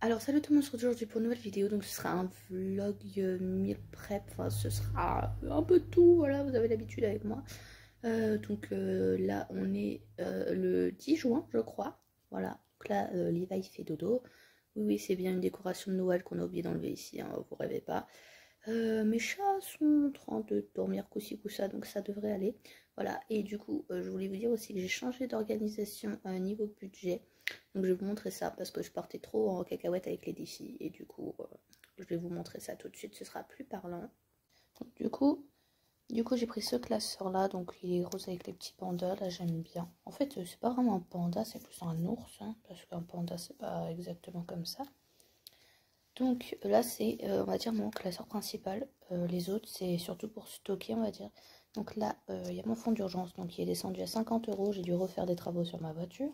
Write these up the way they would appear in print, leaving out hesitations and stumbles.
Alors salut tout le monde, on se retrouve aujourd'hui pour une nouvelle vidéo. Donc ce sera un vlog meal prep, enfin ce sera un peu de tout, voilà, vous avez l'habitude avec moi. Là on est le 10 juin je crois, voilà. Donc là Levi fait dodo. Oui c'est bien une décoration de Noël qu'on a oublié d'enlever ici, hein, vous rêvez pas. Mes chats sont en train de dormir coussi coussa, donc ça devrait aller. Voilà, et du coup je voulais vous dire aussi que j'ai changé d'organisation niveau budget. Donc je vais vous montrer ça parce que je partais trop en cacahuète avec les défis et du coup je vais vous montrer ça tout de suite, ce sera plus parlant. Donc, du coup j'ai pris ce classeur là, donc il est rose avec les petits pandas, là j'aime bien. En fait c'est pas vraiment un panda, c'est plus un ours, hein, parce qu'un panda c'est pas exactement comme ça. Donc là c'est on va dire mon classeur principal, les autres c'est surtout pour stocker on va dire. Donc là il y a mon fonds d'urgence, donc il est descendu à 50 €, j'ai dû refaire des travaux sur ma voiture.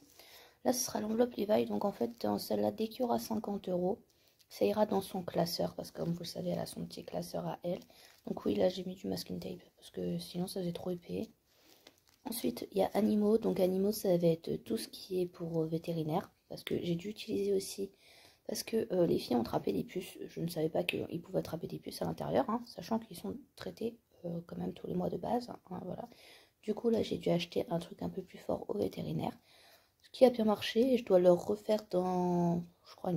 Là, ce sera l'enveloppe Levi. Donc, en fait, dans celle-là, dès qu'il y aura 50 €, ça ira dans son classeur. Parce que, comme vous le savez, elle a son petit classeur à elle. Donc, oui, là, j'ai mis du masking tape. Parce que sinon, ça faisait trop épais. Ensuite, il y a animaux. Donc, animaux, ça va être tout ce qui est pour vétérinaire. Parce que j'ai dû utiliser aussi. Parce que les filles ont attrapé des puces. Je ne savais pas qu'ils pouvaient attraper des puces à l'intérieur. Hein, sachant qu'ils sont traités quand même tous les mois de base. Hein, voilà. Du coup, là, j'ai dû acheter un truc un peu plus fort au vétérinaire. Ce qui a bien marché et je dois le refaire dans, je crois,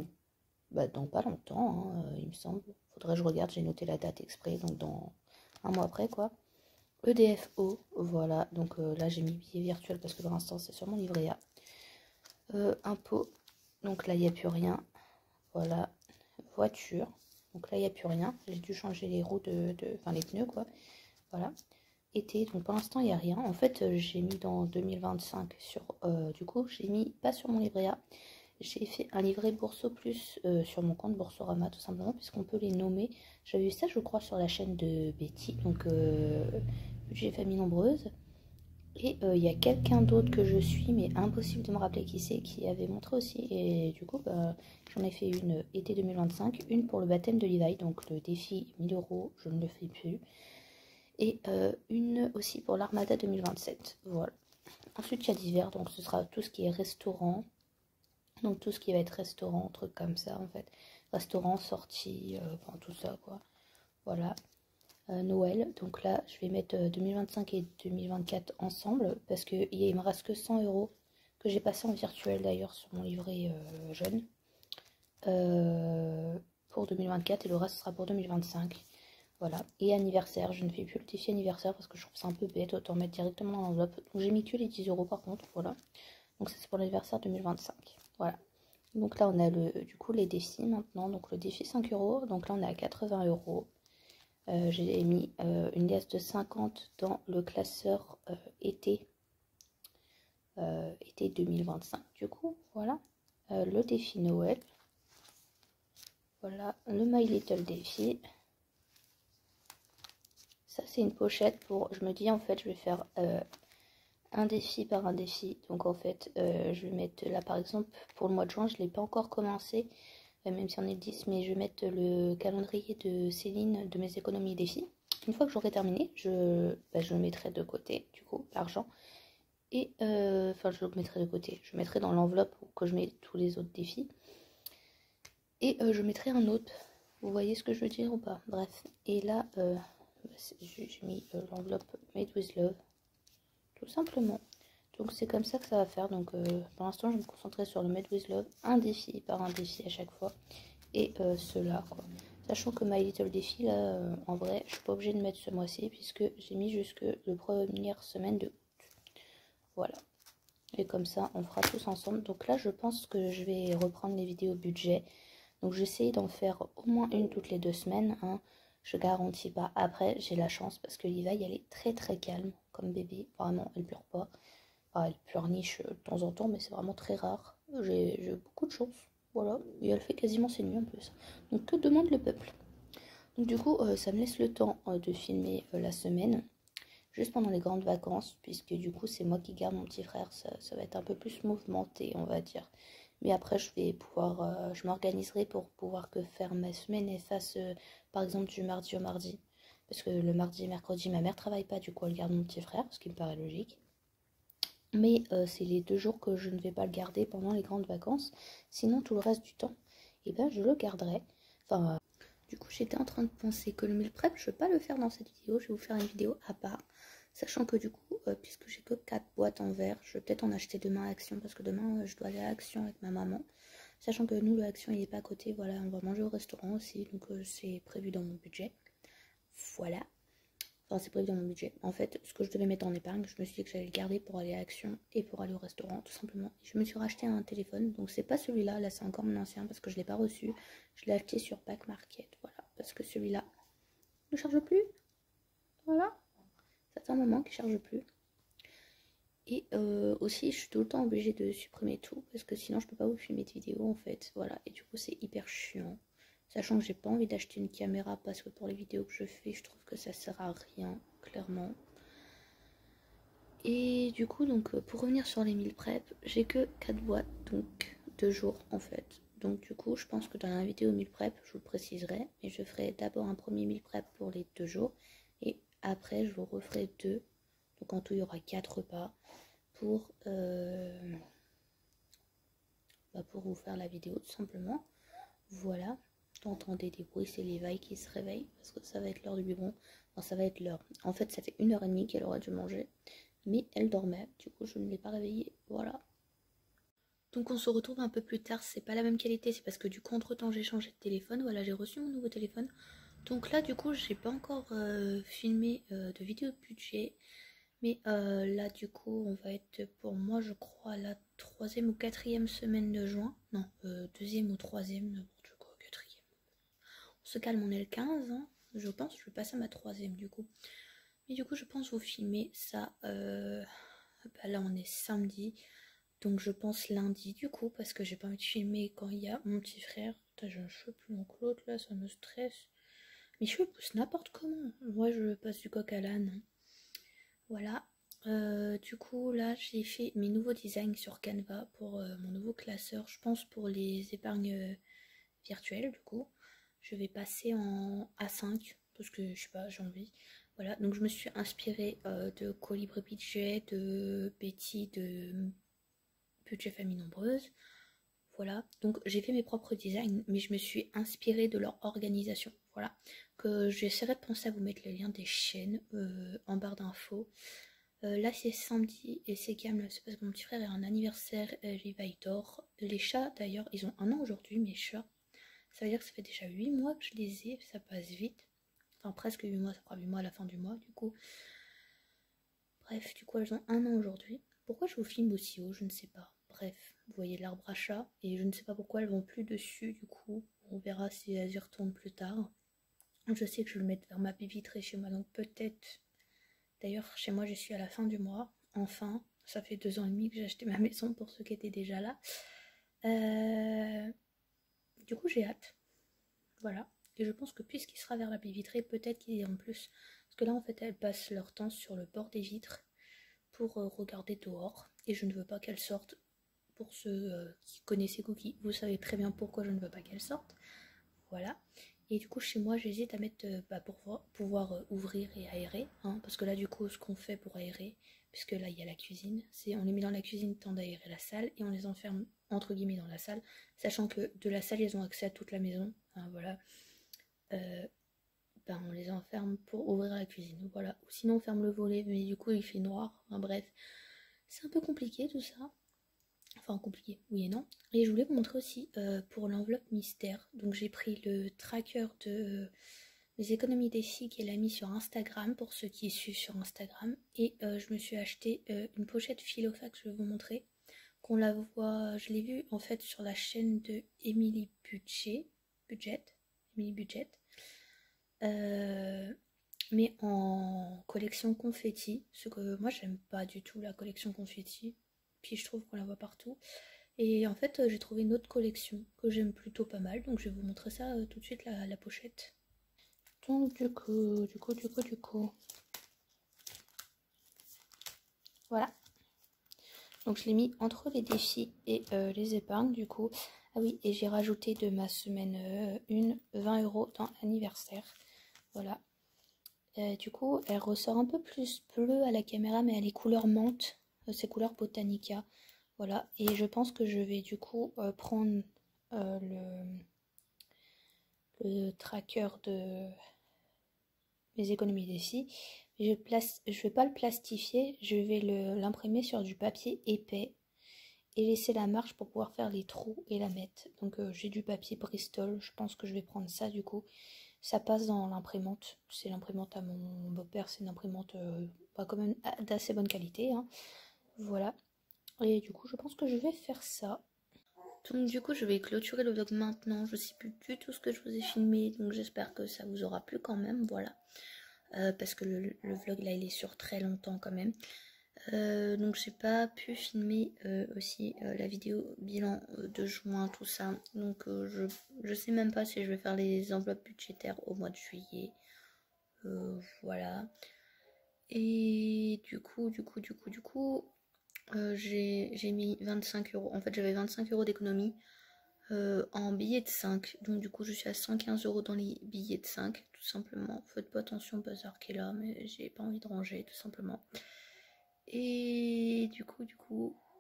dans pas longtemps, hein, il me semble. Faudrait que je regarde, j'ai noté la date exprès, donc dans un mois après, quoi. EDFO, voilà, donc là j'ai mis billet virtuel parce que pour l'instant c'est sur mon livret A. Impôt, donc là il n'y a plus rien. Voilà, voiture, donc là il n'y a plus rien. J'ai dû changer les roues enfin les pneus, quoi. Voilà. Été, donc pour l'instant il n'y a rien. En fait j'ai mis dans 2025 sur du coup j'ai mis pas sur mon livret A, j'ai fait un livret Bourso Plus sur mon compte Boursorama tout simplement puisqu'on peut les nommer. J'avais vu ça je crois sur la chaîne de Betty, donc budget famille nombreuse, et il y a quelqu'un d'autre que je suis mais impossible de me rappeler qui c'est, qui avait montré aussi, et du coup j'en ai fait une été 2025, une pour le baptême de Levi, donc le défi 1000 € je ne le fais plus, et une aussi pour l'Armada 2027. Voilà. Ensuite, il y a divers, donc ce sera tout ce qui est restaurant. Donc tout ce qui va être restaurant, trucs comme ça en fait. Restaurant, sortie, enfin tout ça quoi. Voilà. Noël, donc là je vais mettre 2025 et 2024 ensemble parce qu'il me reste que 100 € que j'ai passé en virtuel d'ailleurs sur mon livret jeune pour 2024 et le reste sera pour 2025. Voilà, et anniversaire, je ne fais plus le défi anniversaire parce que je trouve ça un peu bête, autant mettre directement dans l'enveloppe. Donc j'ai mis que les 10 € par contre, voilà. Donc ça c'est pour l'anniversaire 2025, voilà. Donc là on a du coup les défis maintenant, donc le défi 5 €, donc là on est à 80 €. J'ai mis une liasse de 50 dans le classeur été 2025 du coup, voilà. Le défi Noël, voilà, le My Little défi. Ça c'est une pochette pour, je me dis en fait je vais faire un défi par un défi, donc en fait je vais mettre là par exemple pour le mois de juin, je ne l'ai pas encore commencé, même si on est 10, mais je vais mettre le calendrier de Céline de mes économies défis. Une fois que j'aurai terminé, je le mettrai de côté, du coup, l'argent, et enfin je le mettrai de côté, je mettrai dans l'enveloppe que je mets tous les autres défis, et je mettrai un autre, vous voyez ce que je veux dire ou pas, bref, et là j'ai mis l'enveloppe Made with Love, tout simplement. Donc c'est comme ça que ça va faire. Donc pour l'instant je vais me concentrer sur le Made with Love, un défi par un défi à chaque fois, et cela quoi. Sachant que My Little défi là en vrai je suis pas obligée de mettre ce mois-ci puisque j'ai mis jusque le première semaine de août. Voilà, et comme ça on fera tous ensemble. Donc là je pense que je vais reprendre les vidéos budget, donc j'essaie d'en faire au moins une toutes les 2 semaines, hein. Je garantis pas. Après j'ai la chance parce que Levi elle est très très calme comme bébé, vraiment elle pleure pas. Ah, elle pleurniche de temps en temps, mais c'est vraiment très rare. J'ai beaucoup de chance, voilà. Et elle fait quasiment ses nuits en plus. Donc que demande le peuple? Donc du coup, ça me laisse le temps de filmer la semaine, juste pendant les grandes vacances, puisque du coup c'est moi qui garde mon petit frère. Ça va être un peu plus mouvementé, on va dire. Mais après, je vais pouvoir, je m'organiserai pour pouvoir que faire ma semaine et fasse, par exemple, du mardi au mardi. Parce que le mardi et mercredi, ma mère travaille pas, du coup elle garde mon petit frère, ce qui me paraît logique. Mais c'est les 2 jours que je ne vais pas le garder pendant les grandes vacances. Sinon, tout le reste du temps, et ben je le garderai. Enfin, du coup j'étais en train de penser que le meal prep, je ne vais pas le faire dans cette vidéo, je vais vous faire une vidéo à part. Sachant que du coup, puisque j'ai que 4 boîtes en verre, je vais peut-être en acheter demain à Action, parce que demain je dois aller à Action avec ma maman. Sachant que nous, l'Action il n'est pas à côté, voilà, on va manger au restaurant aussi, donc c'est prévu dans mon budget. Voilà. Enfin, c'est prévu dans mon budget. En fait, ce que je devais mettre en épargne, je me suis dit que j'allais le garder pour aller à Action et pour aller au restaurant, tout simplement. Je me suis racheté un téléphone, donc c'est pas celui-là, là c'est encore mon ancien parce que je l'ai pas reçu. Je l'ai acheté sur Back Market, voilà, parce que celui-là ne charge plus. Voilà. Ça fait un moment qu'il charge plus. Et aussi, je suis tout le temps obligée de supprimer tout parce que sinon je peux pas vous filmer de vidéos en fait. Voilà, et du coup, c'est hyper chiant. Sachant que j'ai pas envie d'acheter une caméra parce que pour les vidéos que je fais, je trouve que ça sert à rien, clairement. Et du coup, donc pour revenir sur les meal prep, j'ai que 4 boîtes, donc 2 jours en fait. Donc du coup, je pense que dans la vidéo meal prep, je vous le préciserai, mais je ferai d'abord un premier meal prep pour les 2 jours. Et après, je vous referai 2. Donc en tout, il y aura 4 repas pour vous faire la vidéo tout simplement. Voilà. Entendez des bruits, c'est Levi qui se réveille parce que ça va être l'heure du biberon. Enfin, ça va être l'heure. En fait, ça fait 1h30 qu'elle aurait dû manger, mais elle dormait. Du coup, je ne l'ai pas réveillée. Voilà. Donc, on se retrouve un peu plus tard. C'est pas la même qualité, c'est parce que du coup, entre-temps, j'ai changé de téléphone. Voilà, j'ai reçu mon nouveau téléphone. Donc là, du coup, j'ai pas encore filmé de vidéo de budget. Mais là, du coup, on va être pour moi, je crois, la 3e ou 4e semaine de juin. Non, 2e ou 3e, n'importe quoi, 4e. On se calme, on est le 15, hein. Je pense, je vais passer à ma 3e du coup. Mais du coup, je pense vous filmer ça. Bah là, on est samedi. Donc, je pense lundi du coup, parce que j'ai pas envie de filmer quand il y a mon petit frère. Putain, j'ai un cheveu plus long que l'autre là, ça me stresse. Mes cheveux poussent n'importe comment. Moi, je passe du coq à l'âne. Voilà. Du coup, là, j'ai fait mes nouveaux designs sur Canva pour mon nouveau classeur. Je pense pour les épargnes virtuelles, du coup. Je vais passer en A5 parce que je sais pas, j'ai envie. Voilà, donc je me suis inspirée de Colibri Budget, de Betty, de Budget Famille Nombreuse. Voilà, donc j'ai fait mes propres designs, mais je me suis inspirée de leur organisation. Voilà, que j'essaierai de penser à vous mettre le lien des chaînes en barre d'infos. Là c'est samedi et c'est calme, c'est parce que mon petit frère a un anniversaire, il dort. Les chats d'ailleurs, ils ont 1 an aujourd'hui, mes chats. Ça veut dire que ça fait déjà 8 mois que je les ai, ça passe vite. Enfin presque 8 mois, ça fera 8 mois à la fin du mois du coup. Bref, du coup elles ont 1 an aujourd'hui. Pourquoi je vous filme aussi haut, je ne sais pas. Bref, vous voyez l'arbre à chat et je ne sais pas pourquoi elles vont plus dessus du coup. On verra si elles y retournent plus tard. Je sais que je vais le mettre vers ma baie vitrée chez moi, donc peut-être. D'ailleurs, chez moi, je suis à la fin du mois. Enfin, ça fait 2 ans et demi que j'ai acheté ma maison pour ceux qui étaient déjà là. Du coup, j'ai hâte. Voilà. Et je pense que puisqu'il sera vers la baie vitrée, peut-être qu'ils iront plus. Parce que là, en fait, elles passent leur temps sur le bord des vitres pour regarder dehors. Et je ne veux pas qu'elles sortent. Pour ceux qui connaissent Cookie, vous savez très bien pourquoi je ne veux pas qu'elles sortent. Voilà. Et du coup, chez moi, j'hésite à mettre pour pouvoir ouvrir et aérer. Hein, parce que là, du coup, ce qu'on fait pour aérer, puisque là, il y a la cuisine, c'est on les met dans la cuisine temps d'aérer la salle et on les enferme entre guillemets dans la salle, sachant que de la salle, ils ont accès à toute la maison. Hein, voilà. On les enferme pour ouvrir la cuisine. Voilà. Ou sinon, on ferme le volet, mais du coup, il fait noir. Enfin, bref. C'est un peu compliqué tout ça. Enfin, compliqué, oui et non. Et je voulais vous montrer aussi pour l'enveloppe mystère. Donc, j'ai pris le tracker de mes économies des filles qu'elle a mis sur Instagram pour ceux qui suivent sur Instagram. Et je me suis acheté une pochette Philofax que je vais vous montrer. Qu'on la voit, je l'ai vue en fait sur la chaîne de Emily Budget. Emily Budget. Mais en collection confetti. Ce que moi, j'aime pas du tout la collection confetti. Puis je trouve qu'on la voit partout. Et en fait, j'ai trouvé une autre collection que j'aime plutôt pas mal. Donc je vais vous montrer ça tout de suite, la pochette. Donc du coup. Voilà. Donc je l'ai mis entre les défis et les épargnes du coup. Ah oui, et j'ai rajouté de ma semaine 20 € dans anniversaire. Voilà. Du coup, elle ressort un peu plus bleue à la caméra, mais elle est couleur menthe. C'est couleur Botanica. Voilà, et je pense que je vais du coup prendre le tracker de mes économies d'ici. Je vais pas le plastifier, je vais l'imprimer sur du papier épais et laisser la marge pour pouvoir faire les trous et la mettre. Donc j'ai du papier Bristol, je pense que je vais prendre ça du coup. Ça passe dans l'imprimante, c'est l'imprimante à mon beau-père, c'est une imprimante quand même d'assez bonne qualité, hein. Voilà, et du coup je pense que je vais faire ça. Donc du coup je vais clôturer le vlog maintenant, je sais plus du tout ce que je vous ai filmé, donc j'espère que ça vous aura plu quand même, voilà. Parce que le vlog là il est sur très longtemps quand même. Donc j'ai pas pu filmer aussi la vidéo bilan de juin, tout ça. Donc je sais même pas si je vais faire les enveloppes budgétaires au mois de juillet. Voilà. Et du coup, j'ai mis 25 euros. En fait, j'avais 25 euros d'économie en billets de 5. Donc du coup, je suis à 115 euros dans les billets de 5, tout simplement. Faites pas attention au bazar qui est là, mais j'ai pas envie de ranger, tout simplement. Et du coup,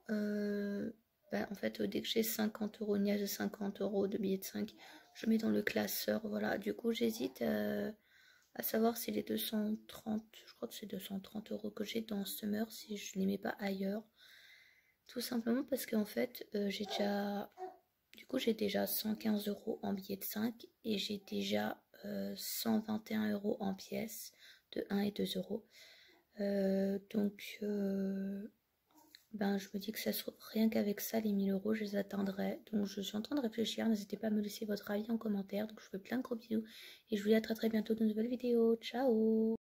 en fait, dès que j'ai 50 euros, une de 50 euros de billets de 5, je mets dans le classeur. Voilà, du coup, j'hésite à savoir si les 230, je crois que c'est 230 euros que j'ai dans Summer, si je les mets pas ailleurs. Tout simplement parce qu'en fait, j'ai déjà 115 euros en billets de 5 et j'ai déjà 121 euros en pièces de 1 et 2 euros. Je me dis que ça se rien qu'avec ça, les 1000 euros, je les atteindrai. Donc je suis en train de réfléchir. N'hésitez pas à me laisser votre avis en commentaire. Donc je vous fais plein de gros bisous. Et je vous dis à très très bientôt dans une nouvelle vidéo. Ciao!